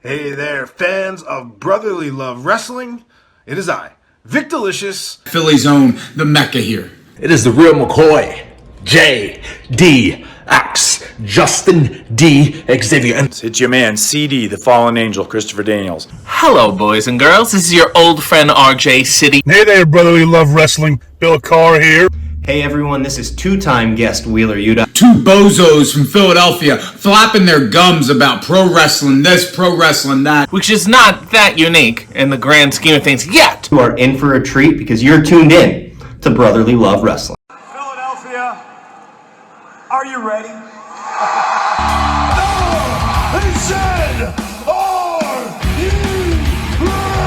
Hey there, fans of brotherly love wrestling. It is I, Vic Delicious. Philly's own, the Mecca here. It is the real McCoy, J.D.X. Justin D. Xavier. And it's your man, CD, the fallen angel, Christopher Daniels. Hello, boys and girls. This is your old friend RJ City. Hey there, brotherly love wrestling. Bill Carr here. Hey everyone, this is two-time guest Wheeler Yuta. Two bozos from Philadelphia flapping their gums about pro wrestling this, pro wrestling that. Which is not that unique in the grand scheme of things yet. You are in for a treat because you're tuned in to Brotherly Love Wrestling. Philadelphia, are you ready? No! They said, are you ready?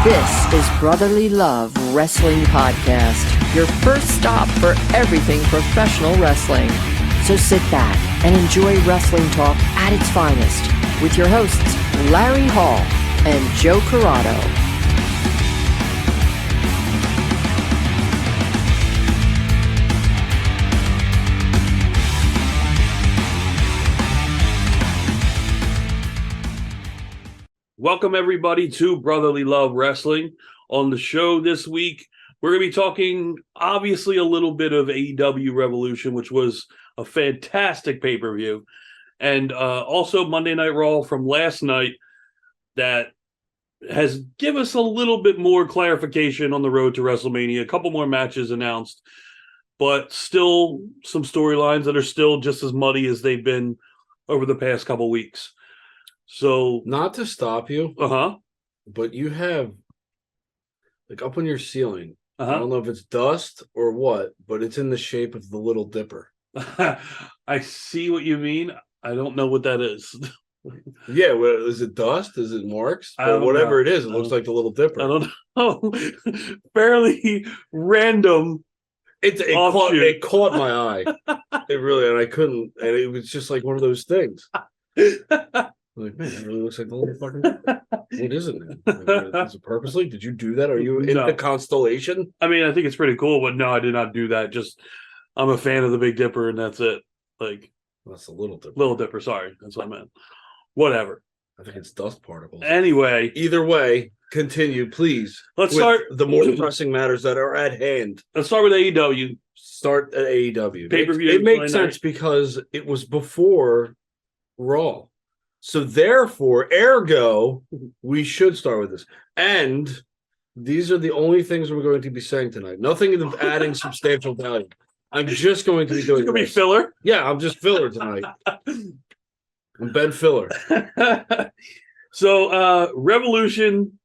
This is Brotherly Love Wrestling Podcast, your first stop for everything professional wrestling. So sit back and enjoy wrestling talk at its finest with your hosts, Larry Hall and Joe Corrado. Welcome, everybody, to Brotherly Love Wrestling. On the show this week, we're going to be talking, obviously, a little bit of AEW Revolution, which was a fantastic pay-per-view, and also Monday Night Raw from last night that has given us a little bit more clarification on the road to WrestleMania. A couple more matches announced, but still some storylines that are still just as muddy as they've been over the past couple weeks. So, not to stop you, but you have, like, up on your ceiling, I don't know if it's dust or what, but it's in the shape of the Little Dipper. I see what you mean. I don't know what that is. Yeah, well, is it dust? Is it marks? Or whatever it is, it looks like the Little Dipper. I don't know. Fairly random. It caught my eye. It really, and I couldn't, and it was just like one of those things. Like, man, it really looks like the Little fucking Dipper. What is it, man? Is it purposely? Did you do that? Are you in the constellation? I mean, I think it's pretty cool, but no, I did not do that. Just, I'm a fan of the Big Dipper, and that's it. Like, that's the Little Dipper. Little Dipper, sorry. That's what I meant. Whatever. I think it's dust particles. Anyway. Either way, continue, please. Let's start. The more pressing matters that are at hand. Let's start with AEW. Start at AEW. Pay-per-view. It makes sense because it was before Raw. So therefore, ergo, we should start with this. And these are the only things we're going to be saying tonight. Nothing of adding substantial value. I'm just going to be doing It's going to be filler? Yeah, I'm just filler tonight. I'm Ben Filler. So, Revolution.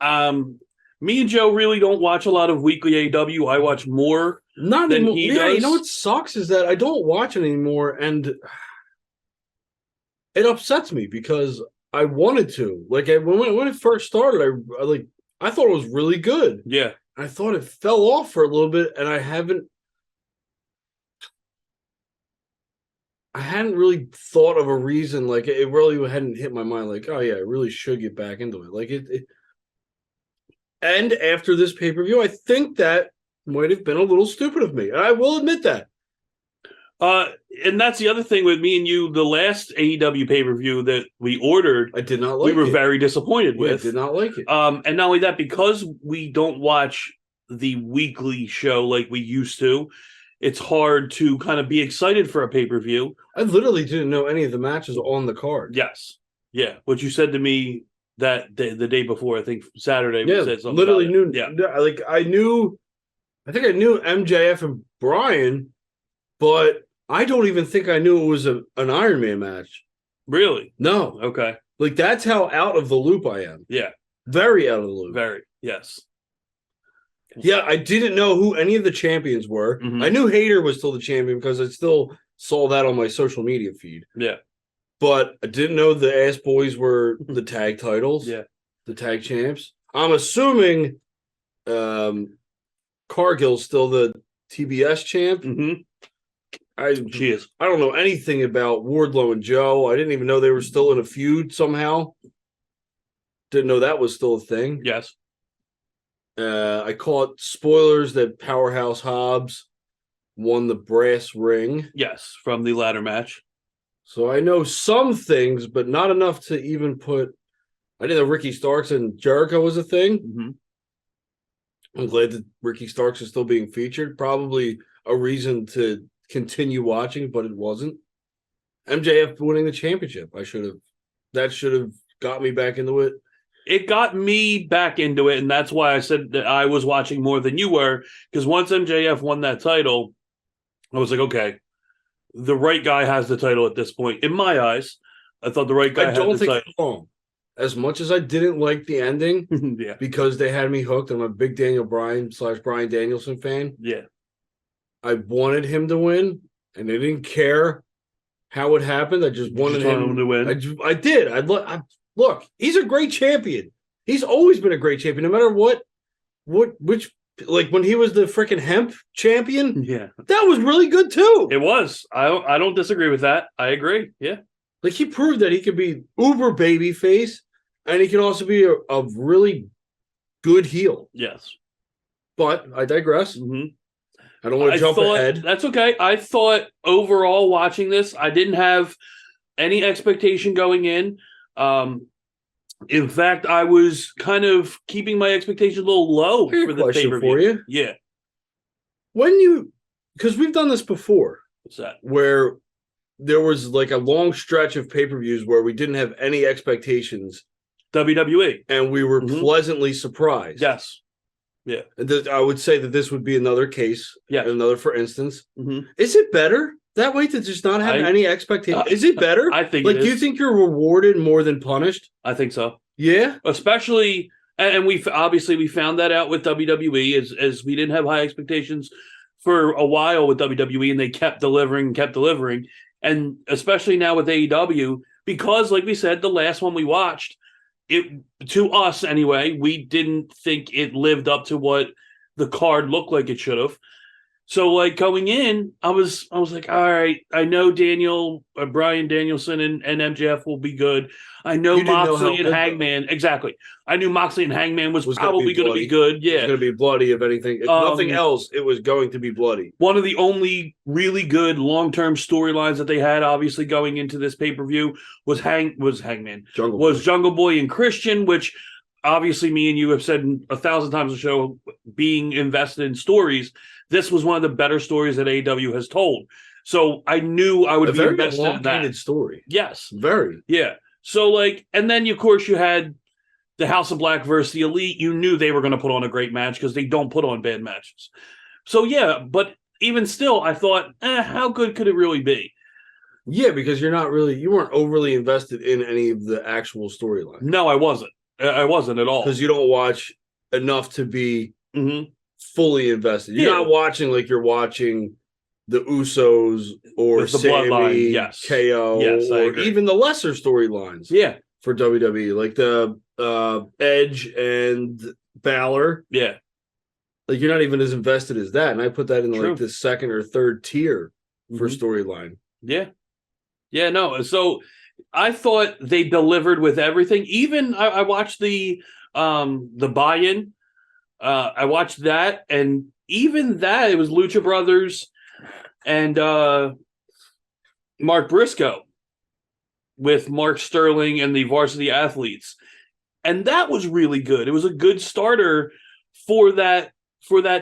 Me and Joe really don't watch a lot of weekly AEW. I watch more than anymore. He does. You know what sucks is that I don't watch it anymore, and it upsets me because I wanted to. Like, when it first started, I thought it was really good. Yeah. I thought it fell off for a little bit, and I hadn't really thought of a reason. Like, it really hadn't hit my mind. Like, oh yeah, I really should get back into it. Like it. And after this pay-per-view, I think that might have been a little stupid of me, and I will admit that. And that's the other thing with me and you. The last AEW pay-per-view that we ordered, I did not like it. We were very disappointed with. I did not like it. And not only that, because we don't watch the weekly show like we used to, it's hard to kind of be excited for a pay-per-view. I literally didn't know any of the matches on the card. Yes. Yeah. What you said to me that day, the day before, I think Saturday. Yeah, said something literally knew. Yeah. Like, I think I knew MJF and Bryan, but I don't even think I knew it was an Iron Man match. Really? No. Okay. Like, that's how out of the loop I am. Yeah. Very out of the loop. Very. Yes. Yeah, I didn't know who any of the champions were. Mm-hmm. I knew Hayter was still the champion because I still saw that on my social media feed. Yeah. But I didn't know the Ass Boys were the tag titles. Yeah. The tag champs. I'm assuming Cargill's still the TBS champ. Mm-hmm. She is. I don't know anything about Wardlow and Joe. I didn't even know they were still in a feud somehow. Didn't know that was still a thing. Yes. I caught spoilers that Powerhouse Hobbs won the brass ring. Yes, from the ladder match. So I know some things, but not enough to even put. I didn't know Ricky Starks and Jericho was a thing. Mm-hmm. I'm glad that Ricky Starks is still being featured. Probably a reason to continue watching, but it wasn't. MJF winning the championship. That should have got me back into it. It got me back into it, and that's why I said that I was watching more than you were, because once MJF won that title, I was like, okay, the right guy has the title at this point. In my eyes, I thought the right guy had the title. I don't think it's wrong. As much as I didn't like the ending, yeah, because they had me hooked, I'm a big Daniel Bryan / Bryan Danielson fan. Yeah. I wanted him to win, and I didn't care how it happened. I just wanted him to win. I did. Look, he's a great champion. He's always been a great champion, no matter which like when he was the freaking hemp champion. Yeah, that was really good too. It was. I don't disagree with that. I agree. Yeah, like he proved that he could be uber babyface, and he can also be a really good heel. Yes, but I digress. Mm-hmm. I don't want to jump ahead. That's okay. I thought overall watching this, I didn't have any expectation going in. In fact, I was kind of keeping my expectations a little low for the pay-per-view. For you. Yeah. Because we've done this before. What's that? Where there was like a long stretch of pay-per-views where we didn't have any expectations. WWE. And we were pleasantly surprised. Yes. Yeah. I would say that this would be another case. Yeah. Another for instance. Mm-hmm. Is it better that way to just not have any expectation? Is it better? I think do you think you're rewarded more than punished? I think so. Yeah. Especially, and we found that out with WWE as we didn't have high expectations for a while with WWE, and they kept delivering. And especially now with AEW, because like we said, the last one we watched, to us anyway, we didn't think it lived up to what the card looked like it should have. So like going in, I was like, all right, I know Bryan Danielson and MJF will be good. I know Moxley and Hangman. Exactly. I knew Moxley and Hangman was probably going to be good. Yeah. It was going to be bloody if anything. If nothing else, it was going to be bloody. One of the only really good long-term storylines that they had, obviously, going into this pay-per-view was Hangman. Jungle Boy and Christian, which obviously me and you have said 1,000 times on the show, being invested in stories, this was one of the better stories that AEW has told. So I knew I would be invested in that. Story. Yes. Very. Yeah. So like, and then of course you had the House of Black versus the Elite. You knew they were going to put on a great match because they don't put on bad matches. So yeah, but even still, I thought, how good could it really be? Yeah, because you weren't overly invested in any of the actual storyline. No, I wasn't. I wasn't at all. Because you don't watch enough to be fully invested. You're not watching like you're watching the Usos or the Sammy, Bloodline, yes. KO, yes, or even the lesser storylines. Yeah, for WWE, like the Edge and Balor. Yeah, like you're not even as invested as that, and I put that in like the second or third tier for storyline. Yeah, yeah, no. So I thought they delivered with everything. Even I watched the buy-in. I watched that, and even that it was Lucha Brothers and Mark Briscoe with Mark Sterling and the Varsity Athletes, and that was really good. It was a good starter for that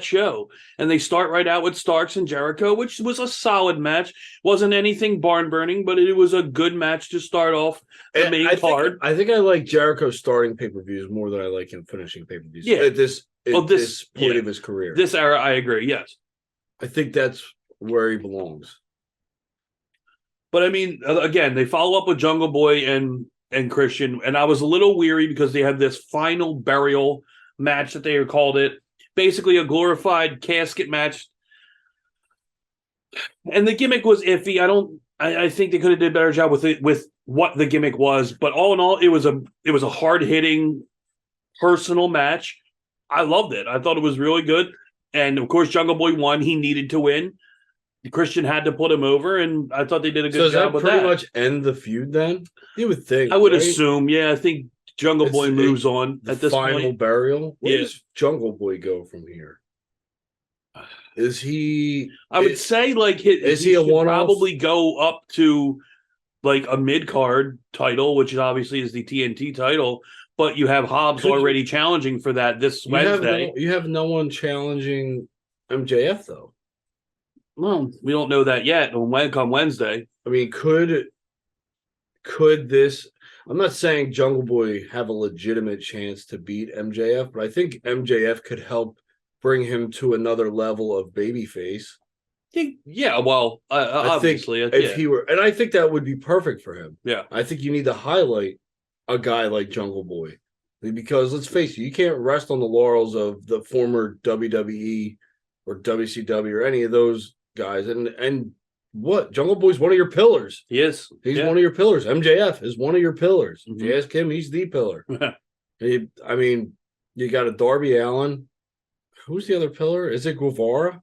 show, and they start right out with Starks and Jericho, which was a solid match. Wasn't anything barn burning, but it was a good match to start off the main card. I think I like Jericho starting pay-per-views more than I like him finishing pay-per-views. Yeah, at this point of his career, this era, I agree. Yes, I think that's where he belongs. But I mean, again, they follow up with Jungle Boy and Christian, and I was a little weary because they had this final burial match that they called it. Basically a glorified casket match. And the gimmick was iffy. I think they could have did a better job with what the gimmick was, but all in all, it was a hard-hitting personal match. I loved it. I thought it was really good. And of course, Jungle Boy won. He needed to win. Christian had to put him over, and I thought they did a good job with that. Pretty much end the feud then? You would think. I would assume, yeah. I think Jungle Boy moves on at this point. Final burial? Where does Jungle Boy go from here? Is he... I would say, like, is he a one-off? Probably go up to like a mid-card title, which is obviously is the TNT title, but you have Hobbs already challenging for that this Wednesday. You have no one challenging MJF though. Well, we don't know that yet. Come Wednesday. I mean, could this? I'm not saying Jungle Boy have a legitimate chance to beat MJF, but I think MJF could help bring him to another level of babyface. Yeah, well, obviously, if he were, and I think that would be perfect for him. Yeah, I think you need to highlight a guy like Jungle Boy because let's face it, you can't rest on the laurels of the former WWE or WCW or any of those guys. And what Jungle Boy's one of your pillars. He is. He's one of your pillars. MJF is one of your pillars. If you ask him, he's the pillar. I mean, you got a Darby Allin. Who's the other pillar? Is it Guevara?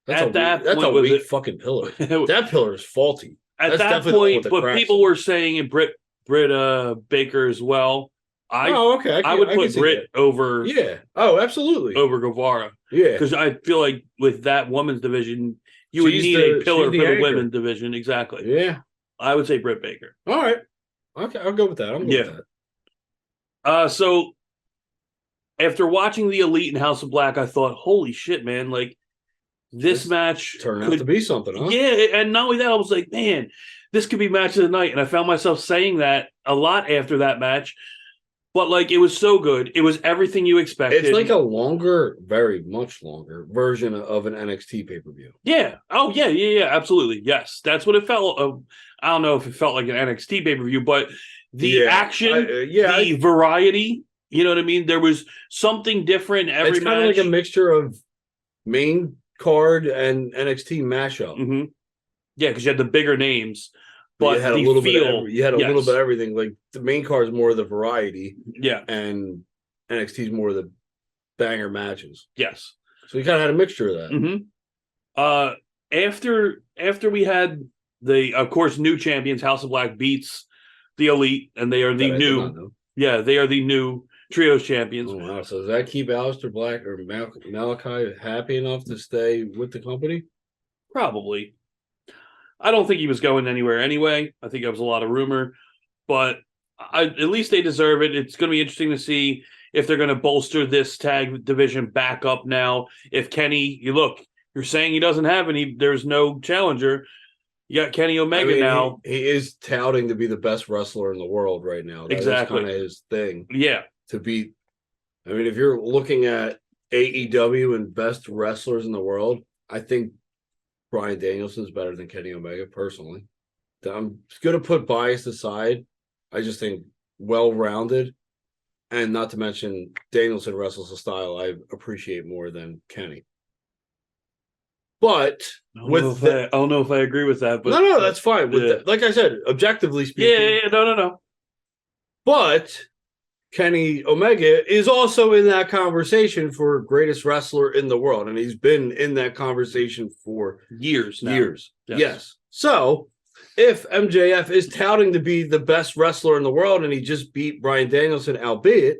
That's a weak fucking pillar. That pillar is faulty. At that point, but people were saying Britt Baker as well. I would put Britt over. Yeah. Oh, absolutely. Over Guevara. Yeah. Because I feel like with that women's division, you would need a pillar for the women's division. Exactly. Yeah. I would say Britt Baker. All right. Okay, I'll go with that. I'm good with that. So after watching the Elite and House of Black, I thought, holy shit, man, like this match turned out to be something, huh? Yeah, and not only that, I was like, man, this could be match of the night. And I found myself saying that a lot after that match. But like it was so good. It was everything you expected. It's like a longer, very much longer version of an NXT pay-per-view. Yeah. Oh, yeah, absolutely. Yes. That's what it felt. I don't know if it felt like an NXT pay-per-view, but the action, the variety, you know what I mean? There was something different every match. It's kind of like a mixture of main card and NXT mashup. Mm-hmm. Yeah, because you had the bigger names. But you had a little bit of everything. Like the main card is more of the variety. Yeah. And NXT is more of the banger matches. Yes. So you kind of had a mixture of that. Mm-hmm. After we had the, of course, new champions, House of Black beats the Elite, and they are the new. Yeah, they are the new Trios champions. Oh, wow. So does that keep Aleister Black or Malachi happy enough to stay with the company? Probably. I don't think he was going anywhere anyway. I think it was a lot of rumor, but at least they deserve it. It's going to be interesting to see if they're going to bolster this tag division back up now. If Kenny, you're saying he doesn't have any, there's no challenger. You got Kenny Omega now. He is touting to be the best wrestler in the world right now. That exactly. Is kind of his thing. Yeah. To beat, I mean, if you're looking at AEW and best wrestlers in the world, I think Bryan Danielson's better than Kenny Omega, personally. I'm going to put bias aside. I just think well-rounded, and not to mention Danielson wrestles a style I appreciate more than Kenny. But I don't know if I agree with that. But no, that's fine. Like I said, objectively speaking. Yeah, no. But Kenny Omega is also in that conversation for greatest wrestler in the world, and he's been in that conversation for years now. Yes. So if MJF is touting to be the best wrestler in the world and he just beat Bryan Danielson, albeit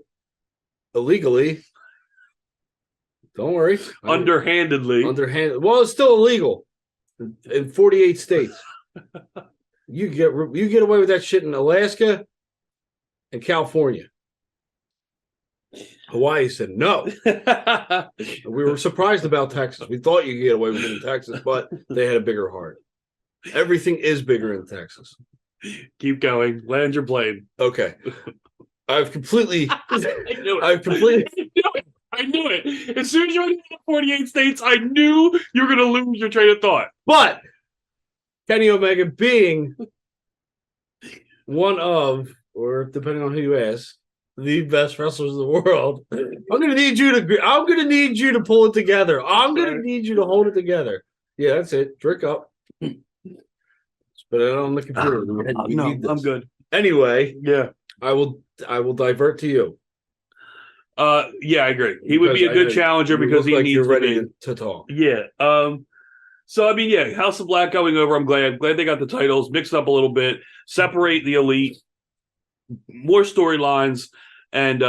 illegally, don't worry. Underhandedly. Well, it's still illegal in 48 states. You get away with that shit in Alaska and California. Hawaii said no. We were surprised about Texas. We thought you could get away with it in Texas, but they had a bigger heart. Everything is bigger in Texas. Keep going. Land your plane. Okay. I knew it. As soon as you went into the 48 states, I knew you were going to lose your train of thought. But Kenny Omega being one of, or depending on who you ask, the best wrestlers in the world, I'm going to need you to pull it together. I'm going to need you to hold it together. Yeah, that's it. Drink up. But I don't on the computer. No, I'm good. Anyway, yeah, I will divert to you. Yeah, I agree. He would be a good challenger because he needs to talk. Yeah. So I mean, yeah, House of Black going over. I'm glad they got the titles mixed up a little bit. Separate the Elite, more storylines, and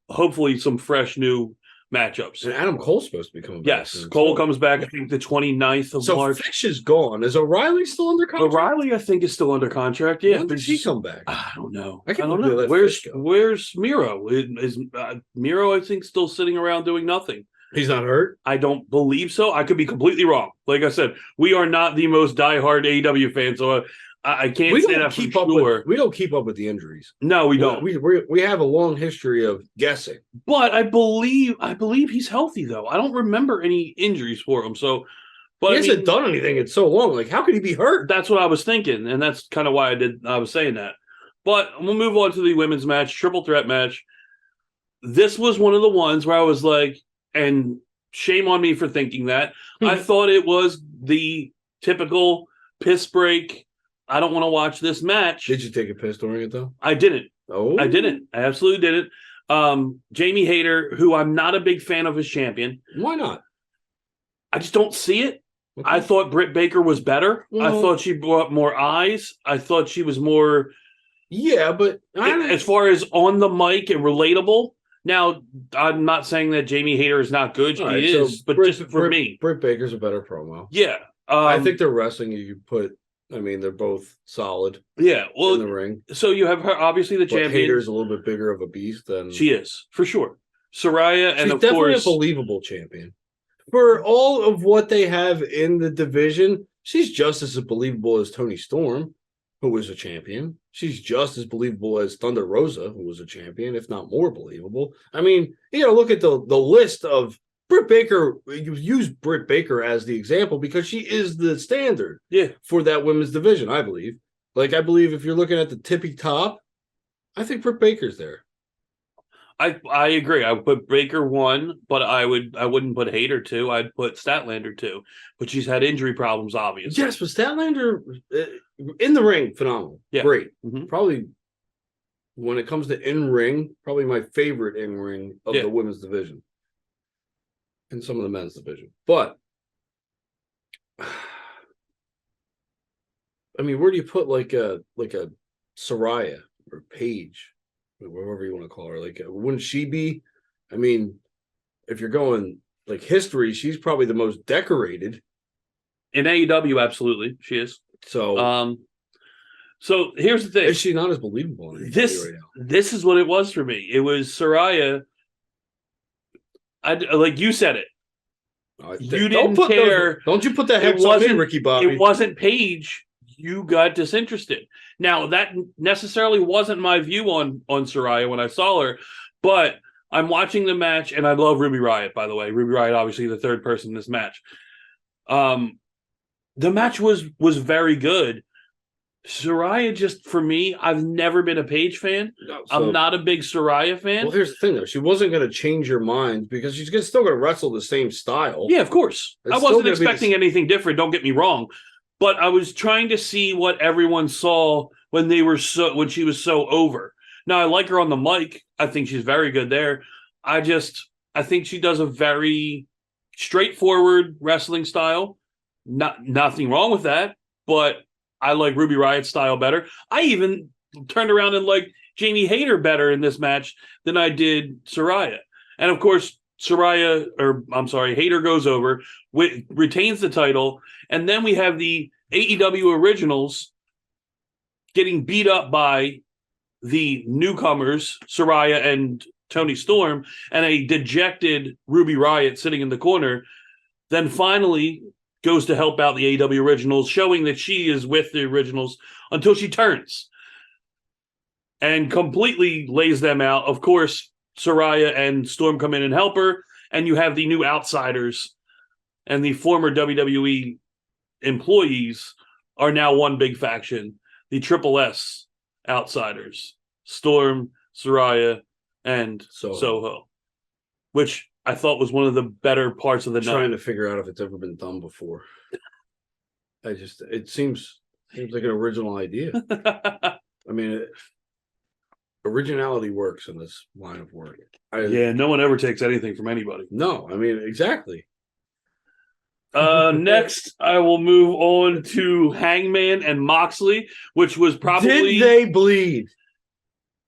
hopefully some fresh new matchups. And Adam Cole's supposed to be coming back. Yes, soon, Cole too. comes back, I think, the 29th of So March. Fish is gone. Is O'Reilly still under contract? O'Reilly, I think, is still under contract. Yeah, When does he come back? I don't know. I I can't don't believe know. they let Where's Fish go. Where's Miro? Is Miro, I think, still sitting around doing nothing? He's not hurt? I don't believe so. I could be completely wrong. Like I said, we are not the most diehard AEW fans, so I can't We say don't that keep for up sure. with. We don't keep up with the injuries. No, we don't. We have a long history of guessing. But I believe he's healthy though. I don't remember any injuries for him. So, but He hasn't done anything in so long. Like, how could he be hurt? That's what I was thinking, and that's kind of why I was saying that. But we'll move on to the women's match, triple threat match. This was one of the ones where I was like, and shame on me for thinking that. I thought it was the typical piss break. I don't want to watch this match. Did you take a piss during it though? I didn't. Oh, I didn't. I absolutely didn't. Jamie Hayter, who I'm not a big fan of as champion. Why not? I just don't see it. Okay. I thought Britt Baker was better. I Well- thought she brought more eyes. I thought she was more, Yeah, but as far as on the mic and relatable. Now, I'm not saying that Jamie Hayter is not good. She All right, is, so but Britt- just for me. Britt Baker's a better promo. Yeah. I think they're wrestling. You put. I mean, they're both solid Yeah. in Well, the ring. so you have her, obviously the But champion. Hayter's a little bit bigger of a beast than She is, for sure. Soraya, and She's of definitely course, a believable champion. For all of what they have in the division, she's just as believable as Toni Storm, who was a champion. She's just as believable as Thunder Rosa, who was a champion, if not more believable. I mean, you know, look at the list of Britt Baker. You use Britt Baker as the example because she is the standard for that women's division, I believe. Like, I believe if you're looking at the tippy top, I think Britt Baker's there. I agree. I would put Baker 1, but I wouldn't put Hayter 2. I'd put Statlander 2. But she's had injury problems, obviously. Yes, but Statlander in the ring, phenomenal. Yeah. Great. Mhm. Probably when it comes to in ring, probably my favorite in ring of the women's division. And some of the men's division. But I mean, where do you put like a Soraya or Paige, or whatever you want to call her? Like, wouldn't she be? I mean, if you're going like history, she's probably the most decorated in AEW. Absolutely, she is. So, so here's the thing: is she not as believable in AEW right now? This is what it was for me. It was Soraya. Like you said it. You didn't care. Don't you put that hex on me, Ricky Bobby? It wasn't Paige. You got disinterested. Now that necessarily wasn't my view on Soraya when I saw her, but I'm watching the match and I love Ruby Riott. By the way, Ruby Riott obviously the third person in this match. The match was very good. Soraya, just for me, I've never been a Paige fan. No, I'm not a big Soraya fan. Well, here's the thing, though. She wasn't going to change your mind because she's still going to wrestle the same style. Yeah, of course. It's I still wasn't gonna be expecting anything different. Don't get me wrong, but I was trying to see what everyone saw when she was so over. Now I like her on the mic. I think she's very good there. I think she does a very straightforward wrestling style. Nothing wrong with that, but I like Ruby Riott's style better. I even turned around and liked Jamie Hayter better in this match than I did Soraya. And of course, Hayter goes over, retains the title, and then we have the AEW originals getting beat up by the newcomers, Soraya and Toni Storm, and a dejected Ruby Riott sitting in the corner. Then finally goes to help out the AEW originals, showing that she is with the originals until she turns and completely lays them out. Of course, Soraya and Storm come in and help her, and you have the new outsiders and the former WWE employees are now one big faction, the Triple S outsiders, Storm, Soraya, and Soho, which I thought was one of the better parts of the night. Trying to figure out if it's ever been done before. It seems like an original idea. I mean, originality works in this line of work. No one ever takes anything from anybody. No, I mean, exactly. Next, I will move on to Hangman and Moxley, which was probably... Did they bleed?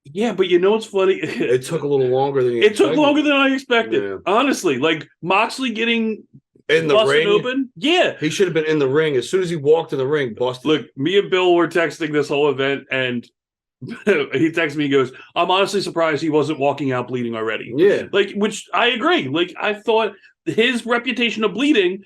Yeah, but you know what's funny? It took a little longer than it took longer than I expected. Yeah. Honestly, like Moxley getting in the busted ring open. Yeah, he should have been in the ring as soon as he walked in the ring. Busted. Look, me and Bill were texting this whole event, and he texted me. He goes, "I'm honestly surprised he wasn't walking out bleeding already." Yeah, like which I agree. Like I thought his reputation of bleeding.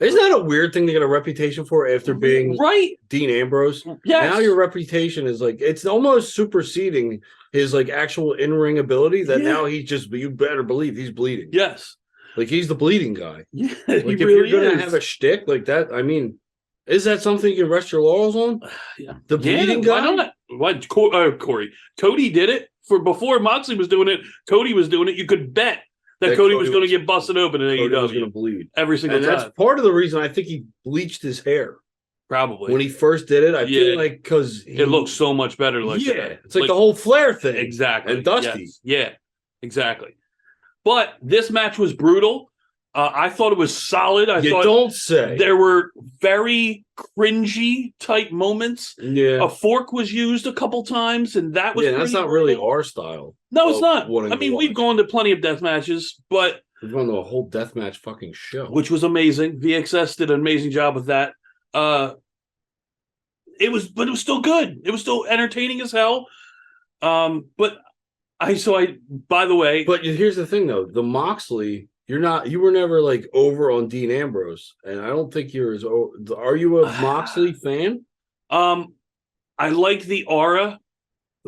Isn't that a weird thing to get a reputation for after being right, Dean Ambrose? Yes. Now your reputation is like it's almost superseding his like actual in-ring ability. That now he's just you better believe he's bleeding. Yes, like he's the bleeding guy. Yeah, like he if really you're gonna is. have a shtick like that, I mean, is that something you can rest your laurels on? Yeah. The bleeding guy. Why not? Why Corey? Cody did it for before Moxley was doing it. Cody was doing it. You could bet that Cody was going to get busted open in AEW. Was going to bleed every single and time. That's part of the reason I think he bleached his hair. Probably when he first did it, I feel like because it looks so much better. Like it's like the whole Flair thing, exactly, and Dusty. Yes. Yeah, exactly. But this match was brutal. I thought it was solid. I thought don't say there were very cringy type moments. Yeah, a fork was used a couple times, and that was that's not really our style. No, it's not. I mean, we've gone to plenty of death matches, but we've gone to a whole deathmatch fucking show, which was amazing. VXS did an amazing job with that. It was still good. It was still entertaining as hell. By the way, but here's the thing though, the Moxley, you were never like over on Dean Ambrose, and I don't think you're as. Are you a Moxley fan? I like the aura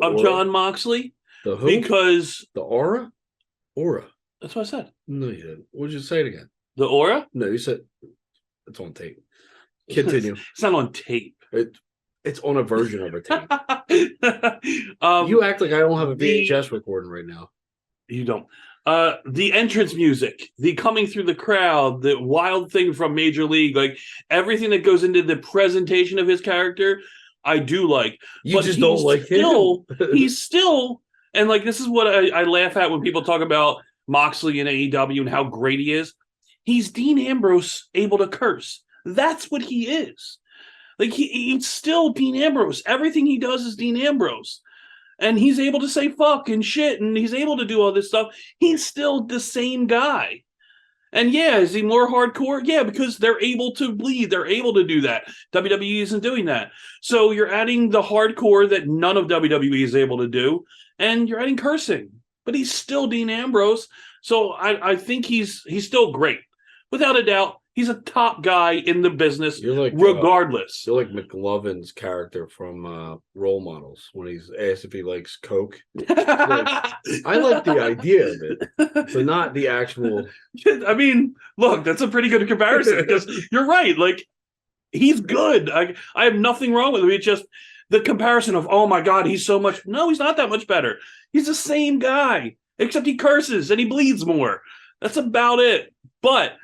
of John Moxley. The who? Because the aura. That's what I said. No, you didn't. What did you say it again? The aura? No, you said it's on tape. Continue. It's not on tape. It's on a version of a tape. You act like I don't have a VHS recording right now. You don't. The entrance music, the coming through the crowd, the wild thing from Major League, like everything that goes into the presentation of his character, I do like. You just don't like him. He's still, and like this is what I laugh at when people talk about Moxley and AEW and how great he is. He's Dean Ambrose able to curse. That's what he is. Like he's still Dean Ambrose. Everything he does is Dean Ambrose. And he's able to say fuck and shit, and he's able to do all this stuff. He's still the same guy. And yeah, is he more hardcore? Yeah, because they're able to bleed. They're able to do that. WWE isn't doing that. So you're adding the hardcore that none of WWE is able to do, and you're adding cursing. But he's still Dean Ambrose. So I think he's still great. Without a doubt, he's a top guy in the business, regardless. You're like McLovin's character from Role Models when he's asked if he likes Coke. I like the idea of it, but not the actual. I mean, look, that's a pretty good comparison because you're right. Like, he's good. I have nothing wrong with him. It's just the comparison of, oh my God, he's so much. No, he's not that much better. He's the same guy, except he curses and he bleeds more. That's about it. But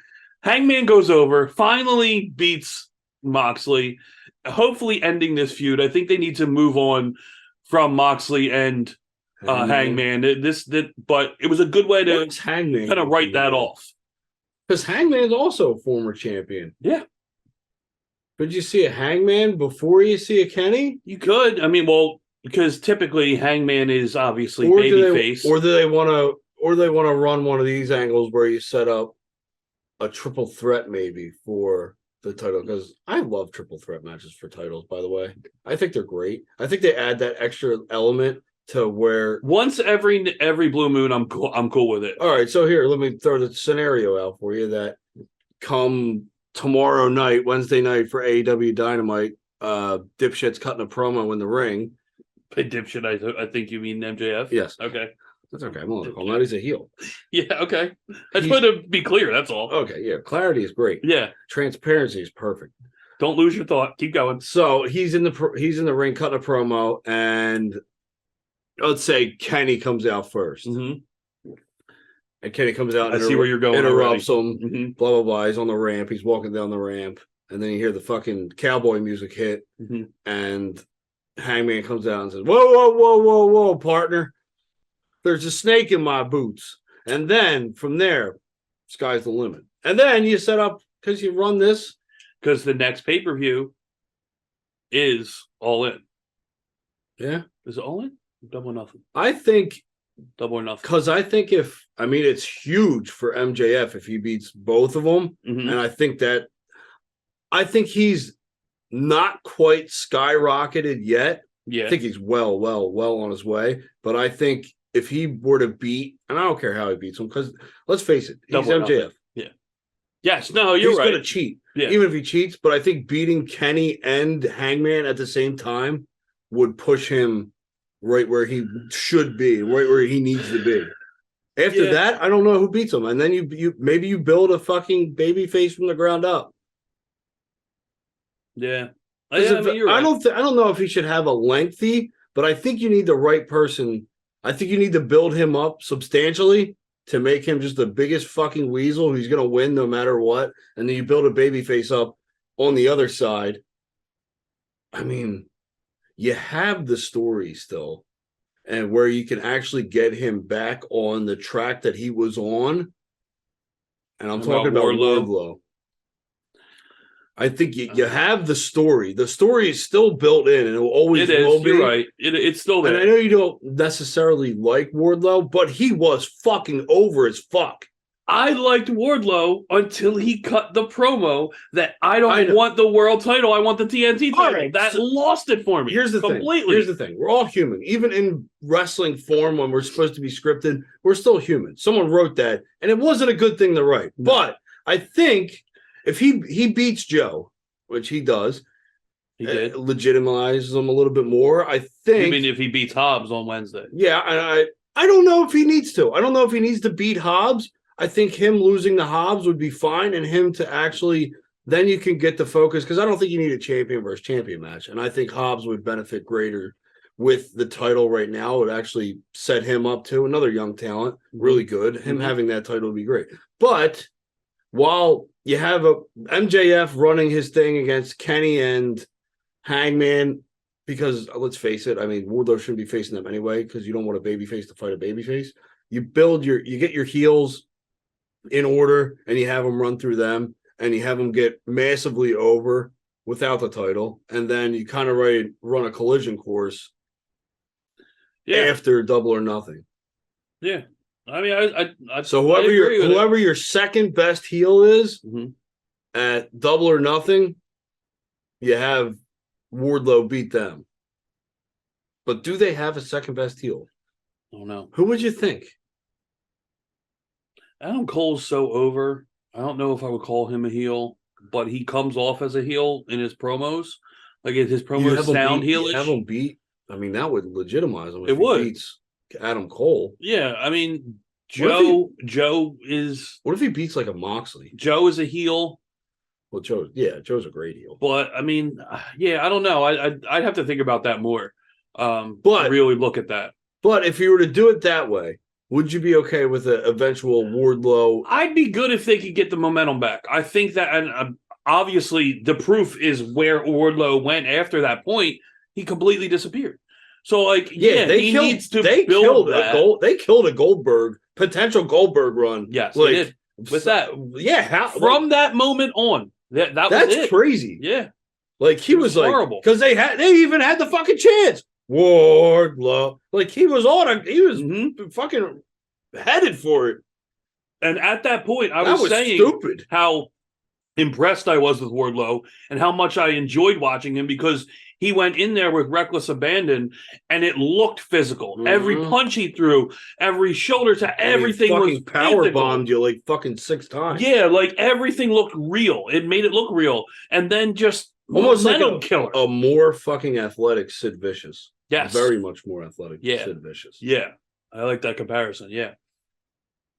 Hangman goes over, finally beats Moxley, hopefully ending this feud. I think they need to move on from Moxley and Hangman. But it was a good way to kind of write that off. Because Hangman's also a former champion. Yeah. Could you see a Hangman before you see a Kenny? You could. I mean, well, because typically Hangman is obviously babyface. Or do they want to run one of these angles where you set up a triple threat maybe for the title? Because I love triple threat matches for titles, by the way. I think they're great. I think they add that extra element to where once every blue moon, I'm cool with it. All right, so here, let me throw the scenario out for you that come tomorrow night, Wednesday night for AEW Dynamite, Dipshit's cutting a promo in the ring. By Dipshit, I think you mean MJF? Yes. Okay. That's okay. I'm only calling out. He's a heel. Yeah, okay. I just want to be clear, that's all. Okay, yeah. Clarity is great. Yeah. Transparency is perfect. Don't lose your thought. Keep going. So he's in the ring cutting a promo, and let's say Kenny comes out first. Mm-hmm. And Kenny comes out. I see where you're going. Interrupts him. Mm-hmm. Blah blah blah. He's on the ramp. He's walking down the ramp, and then you hear the fucking cowboy music hit, and Hangman comes out and says, "Whoa, whoa, whoa, whoa, whoa, partner! There's a snake in my boots." And then from there, sky's the limit. And then you set up because you run this because the next pay-per-view is All In. Yeah, is it All In? Double or nothing. I think Double or nothing. because I think it's huge for MJF if he beats both of them, Mhm. and I think he's not quite skyrocketed yet. Yeah. I think he's well on his way. But I think if he were to beat, and I don't care how he beats him, because let's face it, he's Double or nothing. MJF. Yeah. Yes. No, you're He's right. going to cheat, Yeah. even if he cheats. But I think beating Kenny and Hangman at the same time would push him right where he should be, right where he needs to be. After that, I don't know who beats him, and then you maybe you build a fucking baby face from the ground up. Yeah. I You're right. don't know if he should have a lengthy, but I think you need the right person. I think you need to build him up substantially to make him just the biggest fucking weasel who's going to win no matter what, and then you build a baby face up on the other side. I mean, you have the story still, and where you can actually get him back on the track that he was on. And I'm talking about Wardlow. I think you have the story. The story is still built in, and it will always will be. You're right. It's still there. And I know you don't necessarily like Wardlow, but he was fucking over as fuck. I liked Wardlow until he cut the promo that I don't want the world title. I want the TNT title. Right, that lost it for me. Here's the completely. thing. Here's the thing. We're all human. Even in wrestling form, when we're supposed to be scripted, we're still human. Someone wrote that, and it wasn't a good thing to write. No. But I think if he beats Joe, which he does, he did legitimizes him a little bit more. I think. I mean, if he beats Hobbs on Wednesday, yeah, I don't know if he needs to. I don't know if he needs to beat Hobbs. I think him losing the Hobbs would be fine, and him to actually then you can get the focus, because I don't think you need a champion versus champion match, and I think Hobbs would benefit greater with the title right now. It would actually set him up to another young talent, really good. Him having that title would be great. But while you have a MJF running his thing against Kenny and Hangman, because let's face it, I mean, Wardlow shouldn't be facing them anyway, because you don't want a babyface to fight a babyface. You get your heels in order, and you have them run through them, and you have them get massively over without the title, and then you kind of run a collision course after Double or Nothing. Yeah. I mean, so whoever your second best heel is at Double or Nothing, you have Wardlow beat them. But do they have a second best heel? I don't know. Who would you think? Adam Cole's so over. I don't know if I would call him a heel, but he comes off as a heel in his promos. Like his promos sound heelish. Have him beat. I mean, that would legitimize him. It would. Beats Adam Cole. Yeah, I mean, Joe is. What if he beats like a Moxley? Joe is a heel. Well, Joe's a great heel. But I mean, I don't know. I'd have to think about that more. But really look at that. But if you were to do it that way, would you be okay with an eventual Wardlow? I'd be good if they could get the momentum back. I think that, and obviously the proof is where Wardlow went after that point. He completely disappeared. So, like, they killed a Goldberg, potential Goldberg run. Yes, like, they did. With that, from that moment on, that's was it. Crazy. Yeah, like he was horrible because they even had the fucking chance. Wardlow, like he was fucking headed for it. And at that point, I was saying stupid how impressed I was with Wardlow and how much I enjoyed watching him, because he went in there with reckless abandon and it looked physical. Mm-hmm. Every punch he threw, every shoulder to everything was power bombed you like fucking 6 times. Yeah, like everything looked real. It made it look real. And then just almost like killer. A more fucking athletic Sid Vicious. Yes. Very much more athletic Sid Vicious. Yeah. I like that comparison. Yeah.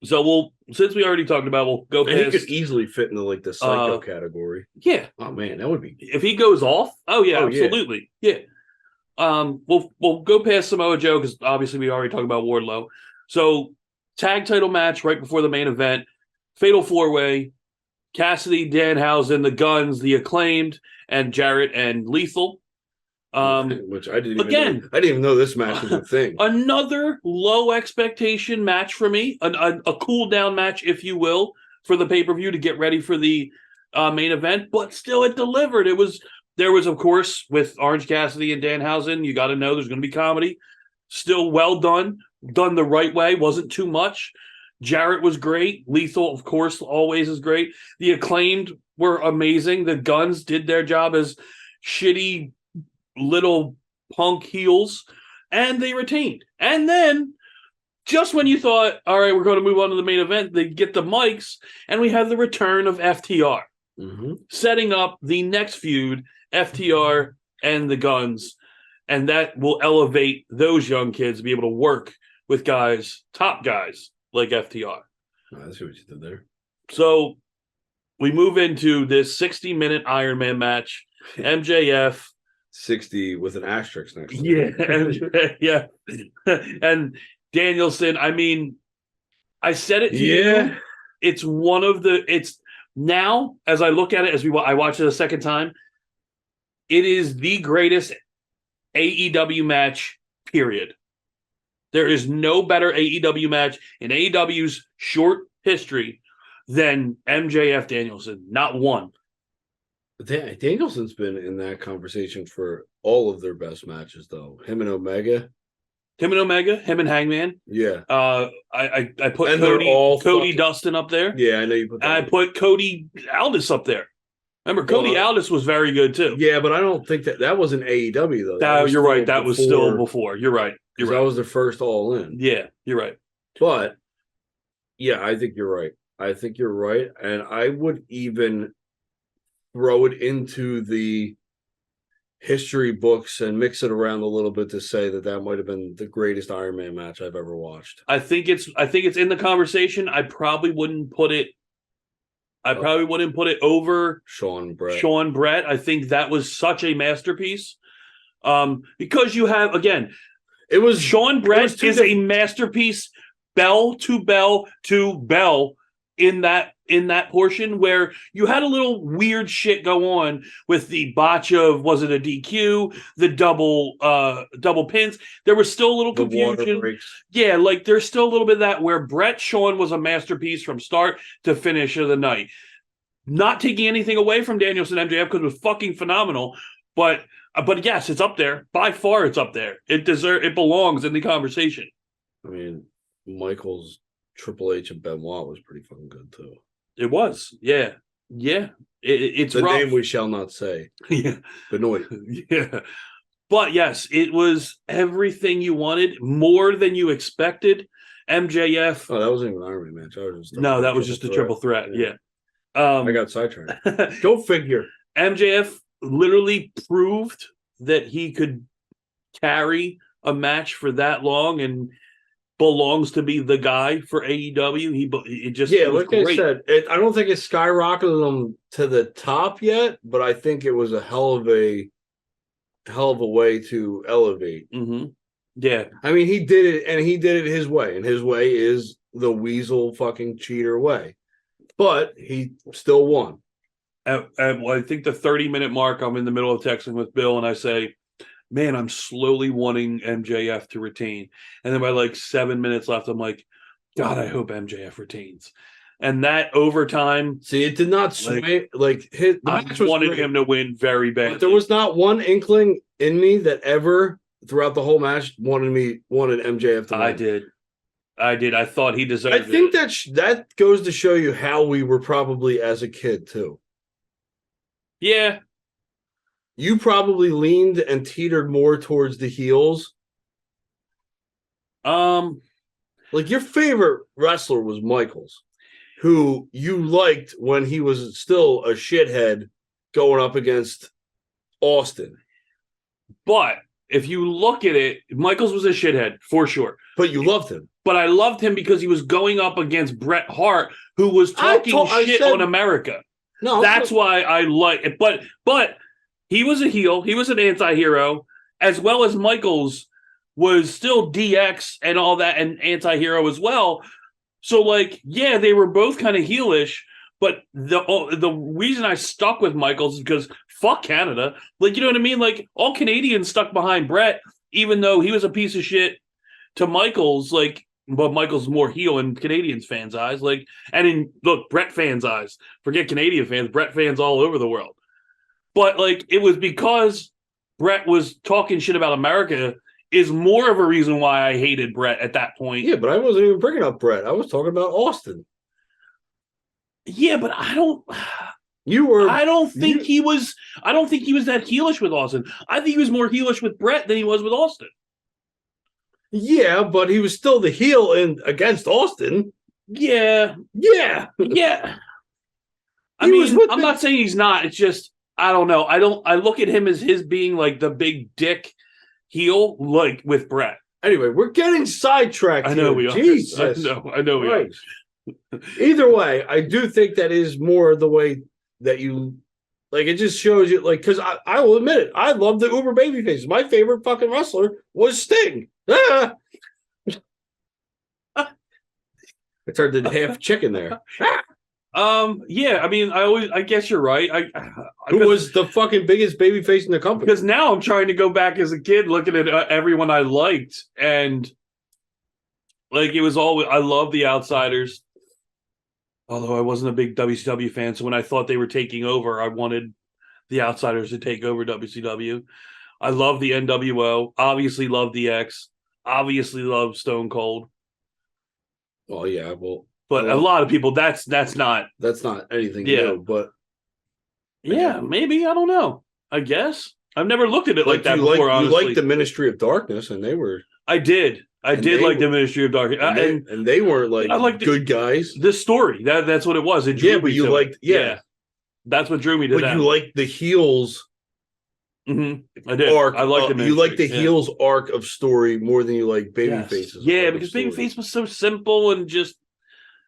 So since we already talked about, we'll go past. And he could easily fit into like the psycho category. Yeah. Oh man, that would be. If he goes off, absolutely. Yeah. We'll go past Samoa Joe because obviously we already talked about Wardlow. So tag title match right before the main event, Fatal 4-Way, Cassidy, Danhausen, the Guns, the Acclaimed, and Jarrett and Lethal. Which I didn't even know this match was a thing. Another low expectation match for me, a cool down match, if you will, for the pay-per-view to get ready for the main event, but still it delivered. There was, of course, with Orange Cassidy and Danhausen, you got to know there's going to be comedy. still well done the right way, wasn't too much. Jarrett was great. Lethal, of course, always is great. The Acclaimed were amazing. The Guns did their job as shitty little punk heels, and they retained. And then, just when you thought, all right, we're going to move on to the main event, they get the mics, and we have the return of FTR, setting up the next feud, FTR and the Guns, and that will elevate those young kids to be able to work with guys, top guys, like FTR. I see what you did there. So we move into this 60-minute Iron Man match. MJF. 60 with an asterisk next to it. Yeah. And Danielson, I mean, I said it to you. It's one of the, it's now, as I look at it, I watch it a second time, it is the greatest AEW match, period. There is no better AEW match in AEW's short history than MJF Danielson. Not one. Danielson's been in that conversation for all of their best matches, though. Him and Omega, him and Hangman. Yeah. I put and Cody Dustin up there. Yeah, I know you put that. And I put Cody Aldis up there. Remember, Cody Aldis was very good too. Yeah, but I don't think that was an AEW though. You're right. That was still before. You're right. You're right. That was the first All In. Yeah, you're right. But yeah, I think you're right. And I would even throw it into the history books and mix it around a little bit to say that might have been the greatest Iron Man match I've ever watched. I think it's in the conversation. I probably wouldn't put it over Sean Brett. I think that was such a masterpiece. Because you have, again, it was Sean Brett is a masterpiece, bell to bell to bell in that portion where you had a little weird shit go on with the botch of, was it a DQ, the double pins. There was still a little confusion. Yeah, like there's still a little bit of that where Brett Sean was a masterpiece from start to finish of the night. Not taking anything away from Danielson MJF because it was fucking phenomenal, but yes, it's up there. By far, it's up there. It belongs in the conversation. I mean, Michaels, Triple H, and Benoit was pretty fucking good too. It was, yeah. It's the rough. Name we shall not say. Yeah, Benoit. Yeah, but yes, it was everything you wanted, more than you expected. MJF. Oh, that wasn't even an Iron Man match. That was just a triple threat. Yeah. I got sidetracked. Go figure. MJF literally proved that he could carry a match for that long and belongs to be the guy for AEW. Like great. I said, I don't think it skyrocketed him to the top yet, but I think it was a hell of a way to elevate. Mm-hmm. Yeah, I mean, he did it, and he did it his way, and his way is the weasel fucking cheater way. But he still won. I think the 30-minute mark, I'm in the middle of texting with Bill, and I say, man, I'm slowly wanting MJF to retain. And then by like 7 minutes left, I'm like, God, I hope MJF retains. And that overtime. See, it did not sway. I wanted him to win very bad. But there was not one inkling in me that ever, throughout the whole match, wanted MJF to win. I did. I thought he deserved it. I think that goes to show you how we were probably as a kid, too. Yeah. You probably leaned and teetered more towards the heels. Like your favorite wrestler was Michaels, who you liked when he was still a shithead going up against Austin. But if you look at it, Michaels was a shithead for sure. But you loved him. But I loved him because he was going up against Bret Hart, who was talking shit on America. No, that's why I like it. But he was a heel. He was an anti-hero, as well as Michaels was still DX and all that, and anti-hero as well. So, like, yeah, they were both kind of heelish, but the reason I stuck with Michaels is because fuck Canada. Like, you know what I mean? Like, all Canadians stuck behind Bret, even though he was a piece of shit to Michaels, like, but Michaels more heel in Canadians fans' eyes. Like, and in, look, Bret fans' eyes. Forget Canadian fans, Bret fans all over the world. But, like, it was because Bret was talking shit about America is more of a reason why I hated Brett at that point. Yeah, but I wasn't even bringing up Brett. I was talking about Austin. Yeah, but I don't think he was that heelish with Austin. I think he was more heelish with Brett than he was with Austin. Yeah, but he was still the heel against Austin. Yeah. Yeah. Yeah. I'm not saying he's not. It's just I don't know. I look at him as his being like the big dick heel, like with Brett. Anyway, we're getting sidetracked. I know here. we are. Jesus. I know we are. Either way, I do think that is more the way that you like. It just shows you, like, because I will admit it. I love the Uber babyface. My favorite fucking wrestler was Sting. Ah! I turned into half chicken there. Yeah, I guess you're right. Who was the fucking biggest babyface in the company? Because now I'm trying to go back as a kid, looking at everyone I liked, and like it was always I love the Outsiders. Although I wasn't a big WCW fan, so when I thought they were taking over, I wanted the Outsiders to take over WCW. I love the NWO. Obviously, love DX. Obviously, love Stone Cold. Oh yeah, well. But a lot of people, that's not anything new, but yeah, maybe, I don't know. I guess I've never looked at it like that before. Honestly, you liked the Ministry of Darkness, and they were. I did like the Ministry of Darkness, and they weren't like I liked good guys. The story that's what it was. It drew but you liked that's what drew me to that. You liked the heels. Mm-hmm. I did. Arc. I liked the you liked the heels arc of story more than you like Babyface's. Yeah, because Babyface was so simple and just.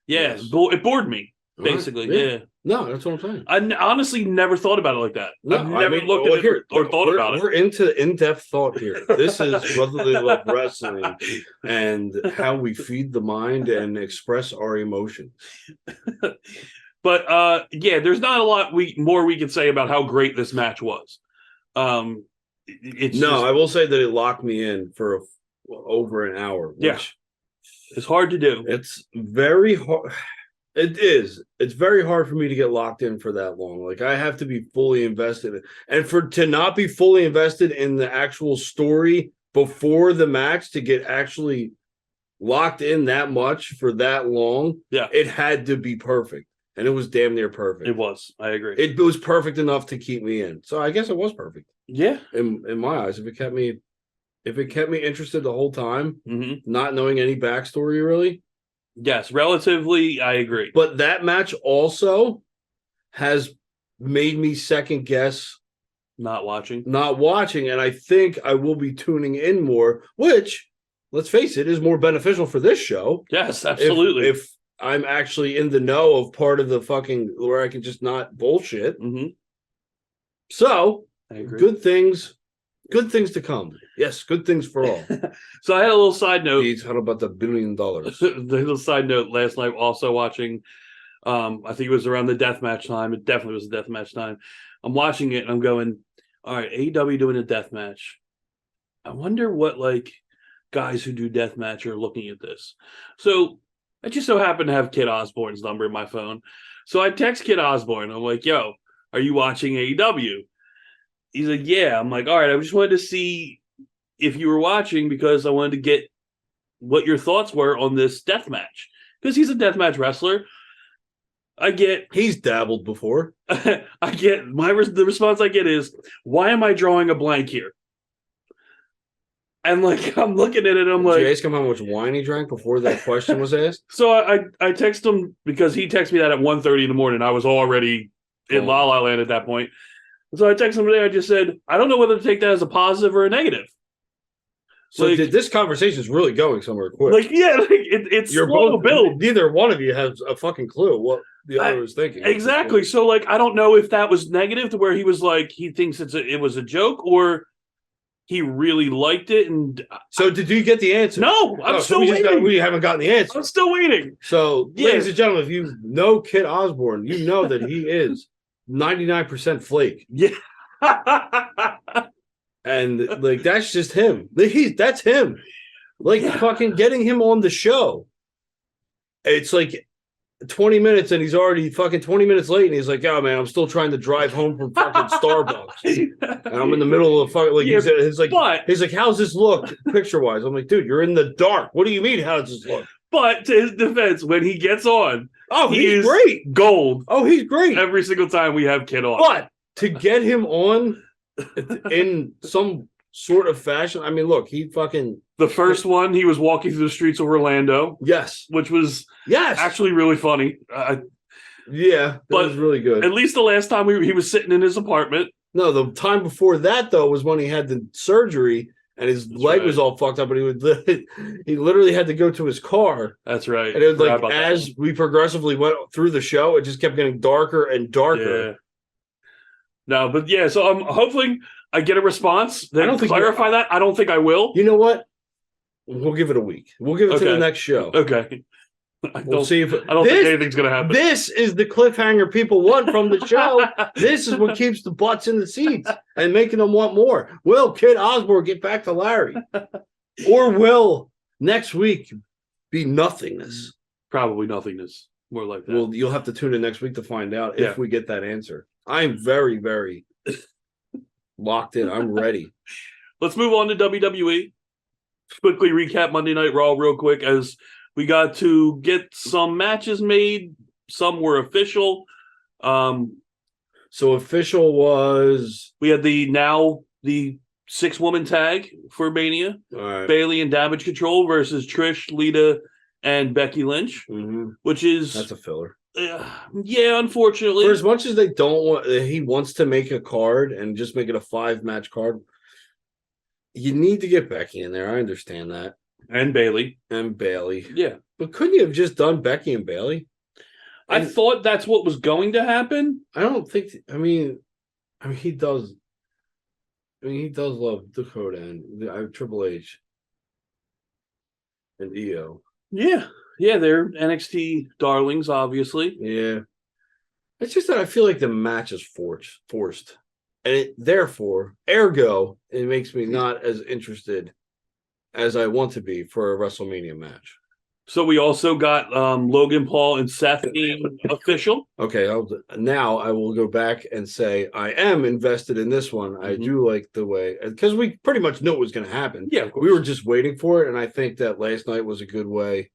Yeah, it bored me, basically. Right. Yeah. No, that's what I'm saying. I honestly never thought about it like that. No, I've never looked at it or thought about it. We're into in-depth thought here. This is Brotherly Love Wrestling and how we feed the mind and express our emotions. But, there's not a lot more we can say about how great this match was. I will say that it locked me in for over an hour. It's hard to do. It's very hard. It is. It's very hard for me to get locked in for that long. Like I have to be fully invested, and to not be fully invested in the actual story before the match to get actually locked in that much for that long. Yeah, it had to be perfect, and it was damn near perfect. It was. I agree. It was perfect enough to keep me in. So I guess it was perfect. Yeah, in my eyes, if it kept me interested the whole time, not knowing any backstory really. Yes, relatively, I agree. But that match also has made me second guess not watching. And I think I will be tuning in more, which, let's face it, is more beneficial for this show. Yes, absolutely. If I'm actually in the know of part of the fucking where I can just not bullshit. So, I agree. Good things to come. Yes, good things for all. So I had a little side note. How about the $1 billion? The little side note last night, also watching, I think it was around the deathmatch time. It definitely was the deathmatch time. I'm watching it and I'm going, all right, AEW doing a deathmatch. I wonder what like guys who do deathmatch are looking at this. So I just so happen to have Kid Osborne's number in my phone. So I text Kid Osborne. I'm like, yo, are you watching AEW? He's like, yeah. I'm like, all right, I just wanted to see if you were watching because I wanted to get what your thoughts were on this death match. Because he's a deathmatch wrestler. He's dabbled before. The response I get is, why am I drawing a blank here? And like, I'm looking at it, I'm like... Did you ask him how much wine he drank before that question was asked? So I text him because he texted me that at 1:30 in the morning. I was already in La La Land at that point. So I texted him today. I just said, I don't know whether to take that as a positive or a negative. So this conversation is really going somewhere quick. Like, yeah, it's You're slow both build. Neither one of you has a fucking clue what the other was thinking. Exactly. So, like, I don't know if that was negative to where he was like, he thinks it was a joke, or he really liked it. And so, did you get the answer? No, I'm still waiting. We haven't gotten the answer. I'm still waiting. So, ladies and gentlemen, if you know Kid Osborne, you know that he is 99% flake. Yeah. And like that's just him. That's him. Like fucking getting him on the show. It's like 20 minutes and he's already fucking 20 minutes late, and he's like, "Oh man, I'm still trying to drive home from fucking Starbucks, and I'm in the middle of fucking like." Yeah, he's like, "How's this look picture wise?" I'm like, "Dude, you're in the dark. What do you mean? How does this look?" But to his defense, when he gets on, he's great. Gold. Oh, he's great every single time we have Kid on. But to get him on in some sort of fashion, I mean, look, he fucking the first one, he was walking through the streets of Orlando. Yes, which was actually really funny. Yeah, that was really good. At least the last time he was sitting in his apartment. No, the time before that though was when he had the surgery and his leg was all fucked up, and he literally had to go to his car. That's right. And it was like as we progressively went through the show, it just kept getting darker and darker. Yeah. No, but yeah, so I'm hoping I get a response. I don't think clarify that. I don't think I will. You know what? We'll give it a week. We'll give it to the next show. Okay. We'll see if I don't think anything's gonna happen. This is the cliffhanger people want from the show. This is what keeps the butts in the seats and making them want more. Will Kid Osborne get back to Larry? Or will next week be nothingness? Probably nothingness. More like that. Well, you'll have to tune in next week to find out if we get that answer. I'm very, very locked in. I'm ready. Let's move on to WWE. Quickly recap Monday Night Raw real quick, as we got to get some matches made. Some were official. So official was we had the 6-woman tag for Mania. Right. Bayley and Damage Control versus Trish, Lita, and Becky Lynch, which is that's a filler. Yeah, unfortunately. For as much as they don't want, he wants to make a card and just make it a 5-match card. You need to get Becky in there. I understand that. And Bayley. Yeah. But couldn't you have just done Becky and Bayley? I thought that's what was going to happen. I don't think I mean he does. I mean, he does love Dakota and Triple H and EO. Yeah. Yeah, they're NXT darlings, obviously. Yeah. It's just that I feel like the match is forced. And therefore, ergo, it makes me not as interested as I want to be for a WrestleMania match. So we also got Logan Paul and Seth being official. Okay, now I will go back and say I am invested in this one. I do like the way, because we pretty much knew it was going to happen. Yeah, we were just waiting for it, and I think that last night was a good way.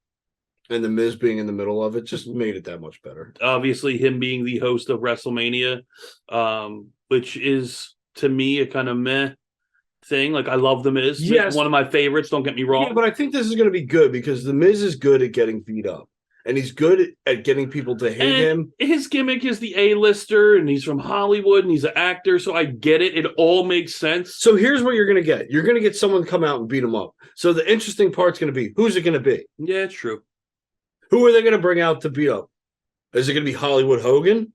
And the Miz being in the middle of it just made it that much better. Obviously, him being the host of WrestleMania, which is, to me, a kind of meh thing. Like, I love The Miz. Yes. One of my favorites, don't get me wrong. Yeah, but I think this is going to be good because The Miz is good at getting beat up. And he's good at getting people to hate him. His gimmick is the A-lister, and he's from Hollywood, and he's an actor, so I get it. It all makes sense. So here's what you're going to get. You're going to get someone to come out and beat him up. So the interesting part's going to be, who's it going to be? Yeah, it's true. Who are they going to bring out to beat up? Is it going to be Hollywood Hogan?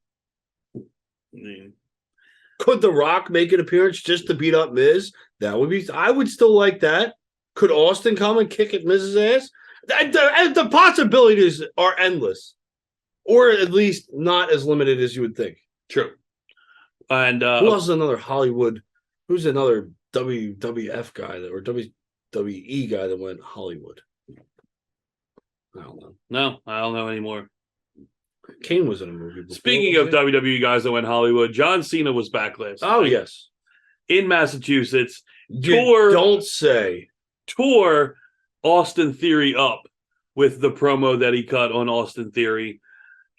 Could The Rock make an appearance just to beat up Miz? That would be. I would still like that. Could Austin come and kick at Miz's ass? The possibilities are endless, or at least not as limited as you would think. True. And who else is another Hollywood? Who's another WWF guy or WWE guy that went Hollywood? I don't know. No, I don't know anymore. Kane was in a movie before. Speaking of WWE guys that went Hollywood, John Cena was back last night. Oh, yes. In Massachusetts. Don't say. Tore Austin Theory up with the promo that he cut on Austin Theory.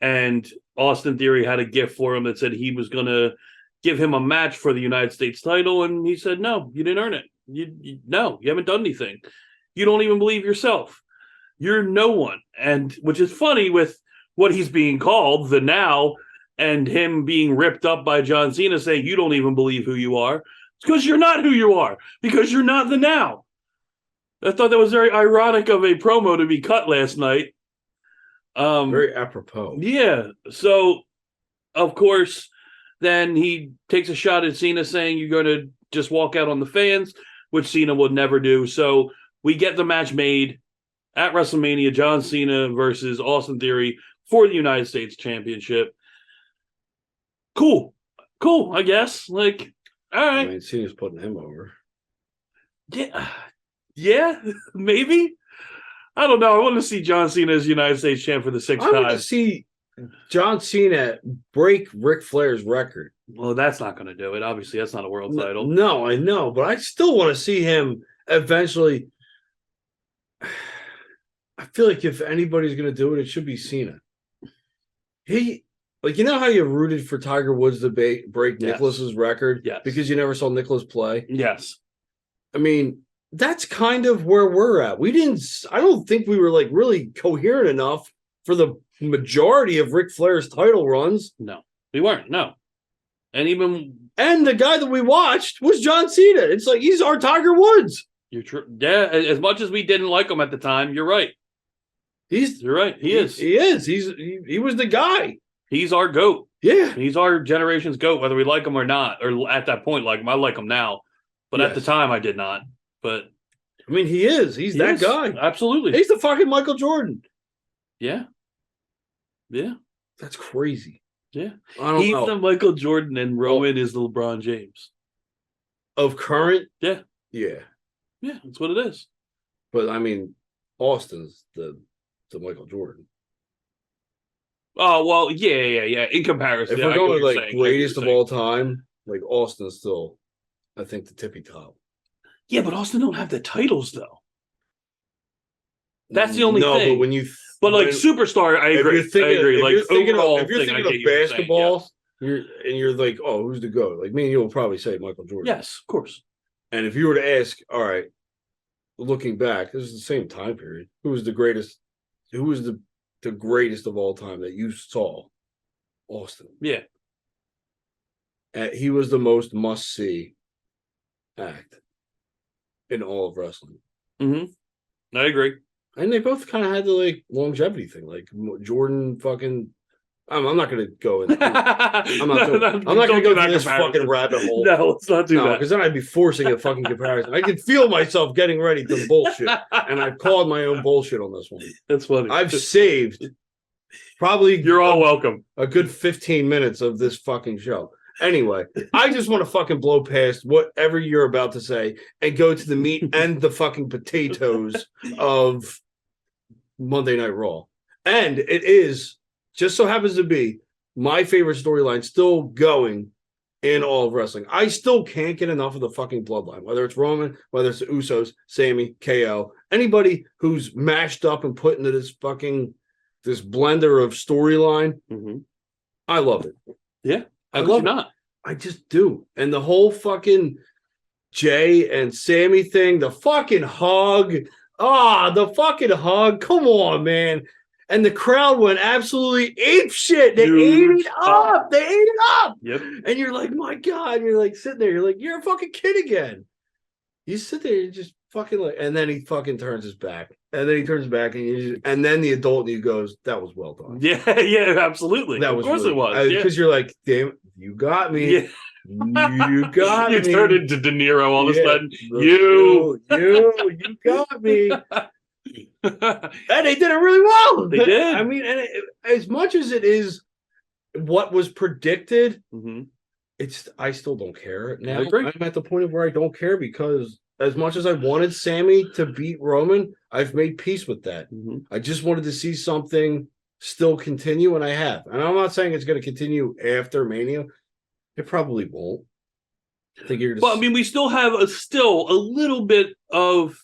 And Austin Theory had a gift for him that said he was going to give him a match for the United States title. And he said, no, you didn't earn it. No, you haven't done anything. You don't even believe yourself. You're no one. And which is funny with what he's being called, the Now, and him being ripped up by John Cena saying, you don't even believe who you are. It's because you're not who you are, because you're not the Now. I thought that was very ironic of a promo to be cut last night. Very apropos. Yeah. So, of course, then he takes a shot at Cena saying you're going to just walk out on the fans, which Cena would never do. So we get the match made at WrestleMania, John Cena versus Austin Theory for the United States Championship. Cool, I guess. Like, all right. I mean, Cena's putting him over. Yeah, maybe. I don't know. I want to see John Cena as United States champ for the sixth I want time. to see John Cena break Ric Flair's record. Well, that's not going to do it. Obviously, that's not a world title. No, I know, but I still want to see him eventually. I feel like if anybody's going to do it, it should be Cena. Like, you know how you rooted for Tiger Woods to break Nicklaus's record? Yes. Because you never saw Nicklaus play? Yes. I mean, that's kind of where we're at. I don't think we were like really coherent enough for the majority of Ric Flair's title runs. No, we weren't. No. And the guy that we watched was John Cena. It's like, he's our Tiger Woods. You're true. Yeah, as much as we didn't like him at the time, you're right. You're right. He is. He is. He was the guy. He's our GOAT. Yeah. He's our generation's GOAT, whether we like him or not. Or at that point, like him. I like him now. But at the time, I did not. But I mean, he is. He's that guy. Absolutely. He's the fucking Michael Jordan. Yeah. Yeah. That's crazy. Yeah. He's the Michael Jordan and Rowan is the LeBron James. Of current? Yeah. Yeah. Yeah, that's what it is. But I mean, Austin's the Michael Jordan. Oh, well, yeah. In comparison. If we're going like greatest of all time, like Austin's still, I think, the tippy top. Yeah, but Austin don't have the titles though. That's the only thing. No, but when you like superstar, I agree. I agree. Like overall, if you're thinking of basketball, you're like, oh, who's the GOAT? Like me and you will probably say Michael Jordan. Yes, of course. And if you were to ask, all right, looking back, this is the same time period. Who was the greatest? Who was the greatest of all time that you saw? Austin. Yeah. He was the most must-see act in all of wrestling. Mm-hmm. I agree. And they both kind of had the like longevity thing. Like Jordan fucking I'm not going to go in. I'm not going to go through this fucking rabbit hole. No, let's not do that. Because then I'd be forcing a fucking comparison. I can feel myself getting ready to bullshit, and I've called my own bullshit on this one. That's funny. I've saved probably. You're all welcome. A good 15 minutes of this fucking show. Anyway, I just want to fucking blow past whatever you're about to say and go to the meat and the fucking potatoes of Monday Night Raw. And it is, just so happens to be, my favorite storyline still going in all of wrestling. I still can't get enough of the fucking bloodline, whether it's Roman, whether it's the Usos, Sammy, KO, anybody who's mashed up and put into this blender of storyline. Mm-hmm. I love it. Yeah. I love it. Not. I just do. And the whole fucking Jay and Sammy thing, the fucking hug. The fucking hug. Come on, man. And the crowd went absolutely ape shit. They ate it up. They ate it up. Yep. And you're like, my God. You're like sitting there. You're like, you're a fucking kid again. You sit there, you just fucking like, and then he fucking turns his back. And then he turns back, and then the adult in you goes, that was well done. Yeah, absolutely. That of was course really, it was. Because you're like, damn, you got me. Yeah. You got me. You turned into De Niro all of a sudden. You got me. And they did it really well. They did. I mean, and as much as it is what was predicted, I still don't care now. I agree. I'm at the point of where I don't care because as much as I wanted Sammy to beat Roman, I've made peace with that. I just wanted to see something still continue, and I have. And I'm not saying it's going to continue after Mania. It probably won't. I think you're. Well, I mean, we still have a little bit of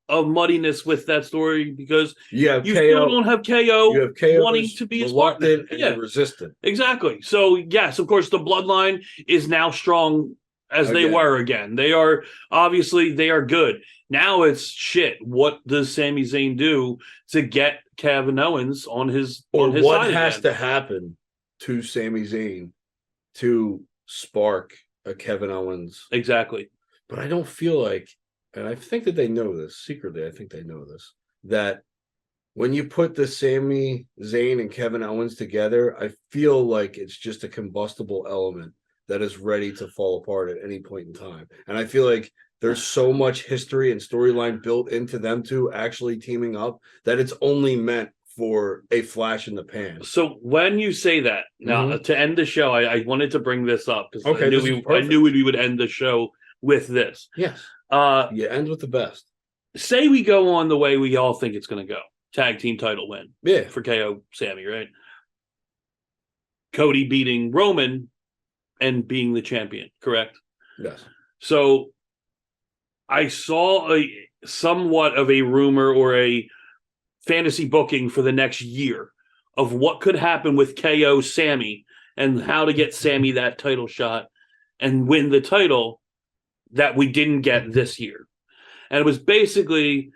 muddiness with that story because you still don't have KO. You have KO wanting to be his partner. And resistant. Exactly. So yes, of course, the bloodline is now strong as they were again. They are obviously good. Now it's shit. What does Sami Zayn do to get Kevin Owens on his what side has again? to happen to Sami Zayn to spark a Kevin Owens? Exactly. But I don't feel like, and I think that they know this secretly. I think they know this, that when you put the Sami Zayn and Kevin Owens together, I feel like it's just a combustible element that is ready to fall apart at any point in time. And I feel like there's so much history and storyline built into them two actually teaming up that it's only meant for a flash in the pan. So when you say that, now to end the show, I wanted to bring this up because I knew we would end the show with this. Yes. You end with the best. say we go on the way we all think it's going to go. Tag team title win. Yeah. For KO Sammy, right? Cody beating Roman and being the champion, correct? Yes. So I saw somewhat of a rumor or a fantasy booking for the next year of what could happen with KO Sammy and how to get Sammy that title shot and win the title that we didn't get this year. And it was basically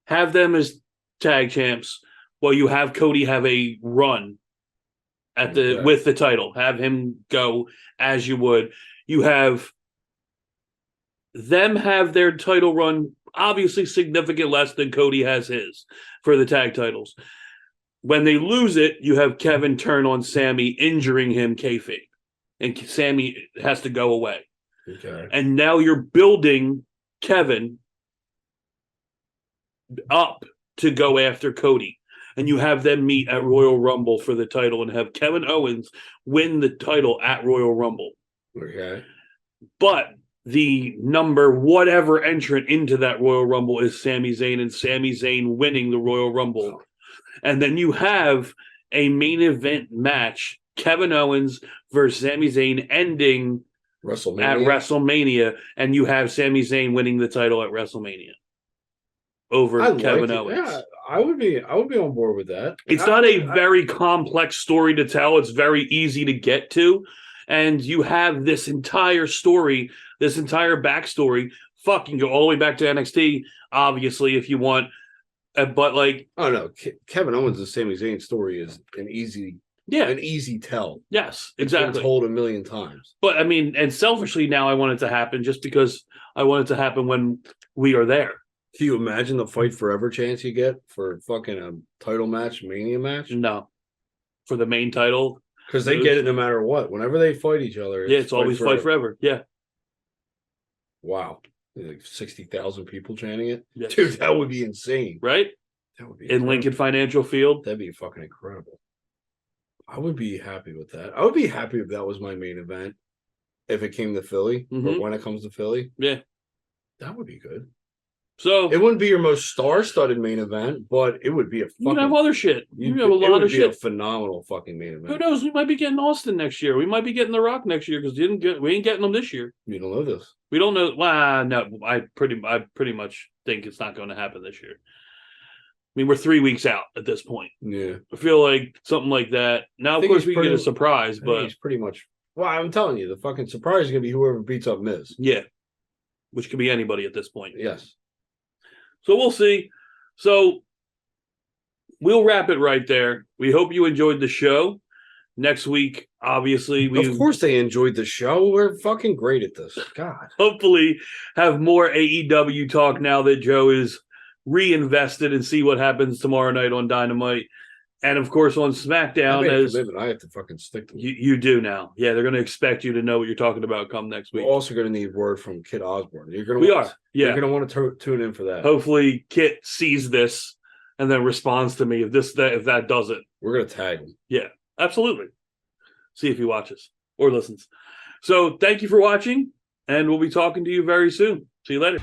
have them as tag champs while you have Cody have a run at the with the title. Have him go as you would. You have them have their title run obviously significant less than Cody has his for the tag titles. When they lose it, you have Kevin turn on Sammy, injuring him kayfabe. And Sammy has to go away. Okay. And now you're building Kevin up to go after Cody. And you have them meet at Royal Rumble for the title and have Kevin Owens win the title at Royal Rumble. Okay. But the number whatever entrant into that Royal Rumble is Sami Zayn, and Sami Zayn winning the Royal Rumble. And then you have a main event match, Kevin Owens versus Sami Zayn ending at WrestleMania, and you have Sami Zayn winning the title at WrestleMania over Kevin Owens. Yeah, I would be on board with that. It's not a very complex story to tell. It's very easy to get to. And you have this entire story, this entire backstory. Fucking go all the way back to NXT, obviously, if you want. But like, oh no, Kevin Owens and Sami Zayn story is an easy tell. Yes, exactly. It's been told a million times. But I mean, and selfishly now I want it to happen just because I want it to happen when we are there. Can you imagine the fight forever chance you get for fucking a title match, Mania match? No, for the main title, because they get it no matter what. Whenever they fight each other, it's always fight forever. Yeah. Wow. Like 60,000 people chanting it. Yes. Dude, that would be insane. Right? That would be in Lincoln Financial Field. That'd be fucking incredible. I would be happy with that. I would be happy if that was my main event. If it came to Philly, or when it comes to Philly. Yeah. That would be good. So it wouldn't be your most star-studded main event, but it would be a fucking... You have other shit. You have a lot of shit. It would be a phenomenal fucking main event. Who knows? We might be getting Austin next year. We might be getting The Rock next year because we ain't getting them this year. You don't know this. We don't know. Well, no, I pretty much think it's not going to happen this year. I mean, we're 3 weeks out at this point. Yeah. I feel like something like that. Now, of course, we can get a surprise, but he's pretty much... Well, I'm telling you, the fucking surprise is going to be whoever beats up Miz. Yeah. Which could be anybody at this point. Yes. So we'll see. So we'll wrap it right there. We hope you enjoyed the show. Next week, obviously, of course they enjoyed the show. We're fucking great at this. God. Hopefully have more AEW talk now that Joe is reinvested and see what happens tomorrow night on Dynamite. And of course on SmackDown, I have to fucking stick to it. You do now. Yeah, they're going to expect you to know what you're talking about come next week. We're also going to need word from Kit Osborne. You're going to want to tune in for that. Hopefully Kit sees this and then responds to me if that does it. We're going to tag him. Yeah, absolutely. See if he watches or listens. So thank you for watching, and we'll be talking to you very soon. See you later.